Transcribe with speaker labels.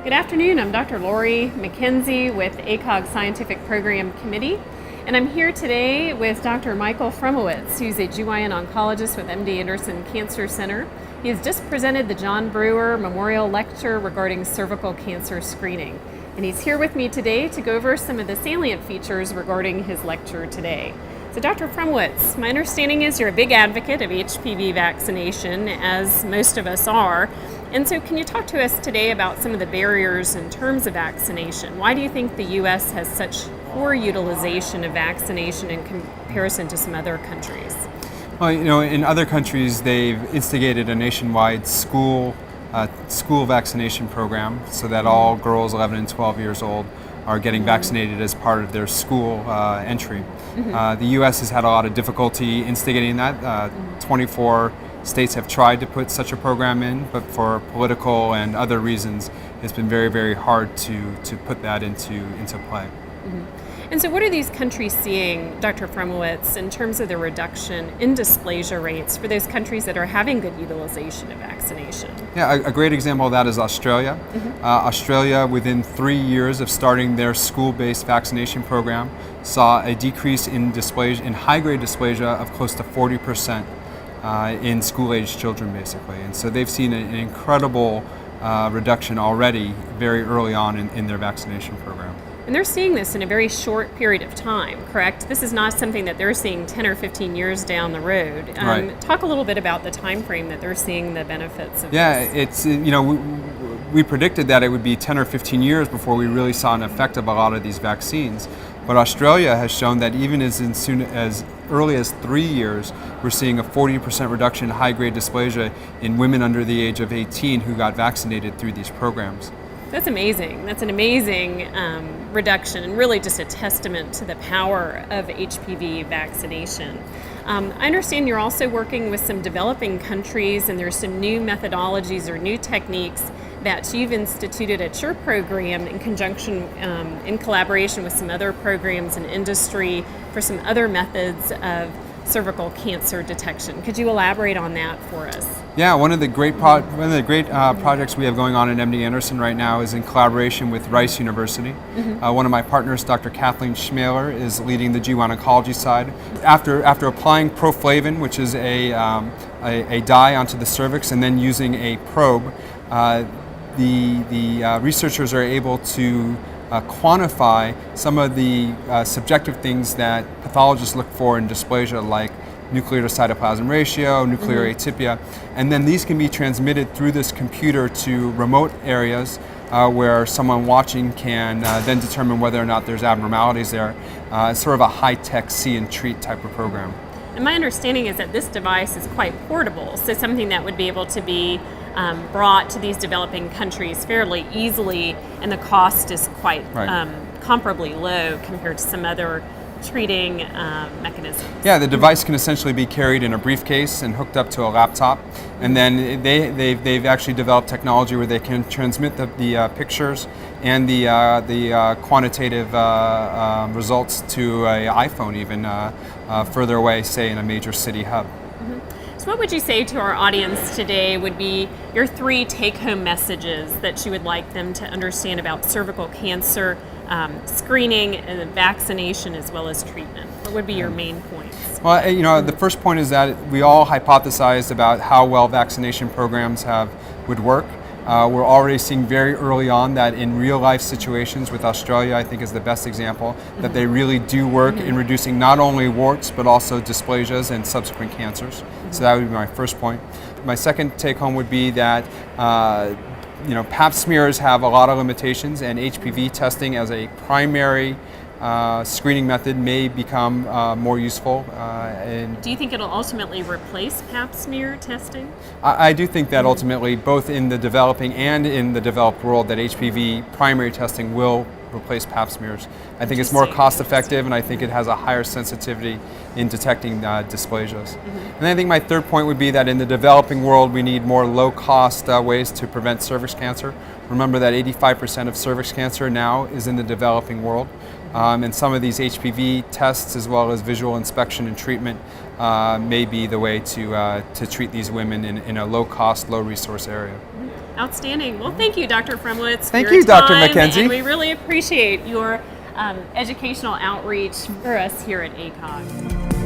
Speaker 1: Good afternoon. I'm Dr. Laurie McKenzie with ACOG Scientific Program Committee, and I'm here today with Dr. Michael Frumovitz, who's a GYN oncologist with MD Anderson Cancer Center. He has just presented the John Brewer Memorial Lecture regarding cervical cancer screening, and he's here with me today to go over some of the salient features regarding his lecture today. So Dr. Frumovitz, my understanding is you're a big advocate of HPV vaccination, as most of us are. And so can you talk to us today about some of the barriers in terms of vaccination? Why do you think the U.S. has such poor utilization of vaccination in comparison to some other countries?
Speaker 2: Well, in other countries, they've instigated a nationwide school vaccination program so that all girls 11 and 12 years old are getting vaccinated as part of their school entry. The U.S. has had a lot of difficulty instigating that. 24 states have tried to put such a program in, but for political and other reasons, it's been very, very hard to put that into play.
Speaker 1: And so what are these countries seeing, Dr. Frumovitz, in terms of the reduction in dysplasia rates for those countries that are having good utilization of vaccination?
Speaker 2: Yeah, a great example of that is Australia. Australia, within 3 years of starting their school-based vaccination program, saw a decrease in dysplasia, in high-grade dysplasia, of close to 40% in school-aged children, basically. And so they've seen an incredible reduction already very early on in their vaccination program.
Speaker 1: And they're seeing this in a very short period of time, correct? This is not something that they're seeing 10 or 15 years down the road.
Speaker 2: Right.
Speaker 1: Talk a little bit about the time frame that they're seeing the benefits of
Speaker 2: this. Yeah, we predicted that it would be 10 or 15 years before we really saw an effect of a lot of these vaccines. But Australia has shown that even as early as 3 years, we're seeing a 40% reduction in high-grade dysplasia in women under the age of 18 who got vaccinated through these programs.
Speaker 1: That's amazing. That's an amazing reduction, and really just a testament to the power of HPV vaccination. I understand you're also working with some developing countries, and there's some new methodologies or new techniques that you've instituted at your program in conjunction, in collaboration with some other programs in industry for some other methods of cervical cancer detection. Could you elaborate on that for us?
Speaker 2: Yeah, one of the great projects we have going on at MD Anderson right now is in collaboration with Rice University. One of my partners, Dr. Kathleen Schmaler, is leading the GYN oncology side. After applying proflavin, which is a dye onto the cervix, and then using a probe, the researchers are able to quantify some of the subjective things that pathologists look for in dysplasia, like nuclear to cytoplasm ratio, nuclear atypia, and then these can be transmitted through this computer to remote areas where someone watching can then determine whether or not there's abnormalities there. It's sort of a high-tech see and treat type of program.
Speaker 1: And my understanding is that this device is quite portable, so something that would be able to be brought to these developing countries fairly easily, and the cost is quite comparably low compared to some other treating mechanisms. Yeah,
Speaker 2: the device can essentially be carried in a briefcase and hooked up to a laptop, and then they've actually developed technology where they can transmit the pictures and the quantitative results to an iPhone even further away, say in a major city hub.
Speaker 1: So what would you say to our audience today would be your 3 take-home messages that you would like them to understand about cervical cancer screening and vaccination as well as treatment? What would be your main points?
Speaker 2: Well, the first point is that we all hypothesized about how well vaccination programs would work. We're already seeing very early on that in real life situations, with Australia I think is the best example, that they really do work in reducing not only warts but also dysplasias and subsequent cancers. So that would be my first point. My second take home would be that Pap smears have a lot of limitations, and HPV testing as a primary screening method may become more useful.
Speaker 1: Do you think it'll ultimately replace Pap smear testing?
Speaker 2: I do think that ultimately, both in the developing and in the developed world, that HPV primary testing will replace Pap smears. I think it's more cost effective, and I think it has a higher sensitivity in detecting dysplasias. And I think my third point would be that in the developing world we need more low cost ways to prevent cervix cancer. Remember that 85% of cervix cancer now is in the developing world. And some of these HPV tests, as well as visual inspection and treatment, may be the way to treat these women in a low cost, low resource area.
Speaker 1: Outstanding. Well, thank you, Dr. Frumovitz.
Speaker 2: Thank
Speaker 1: for your
Speaker 2: you, Dr.
Speaker 1: time,
Speaker 2: McKenzie.
Speaker 1: And we really appreciate your educational outreach for us here at ACOG.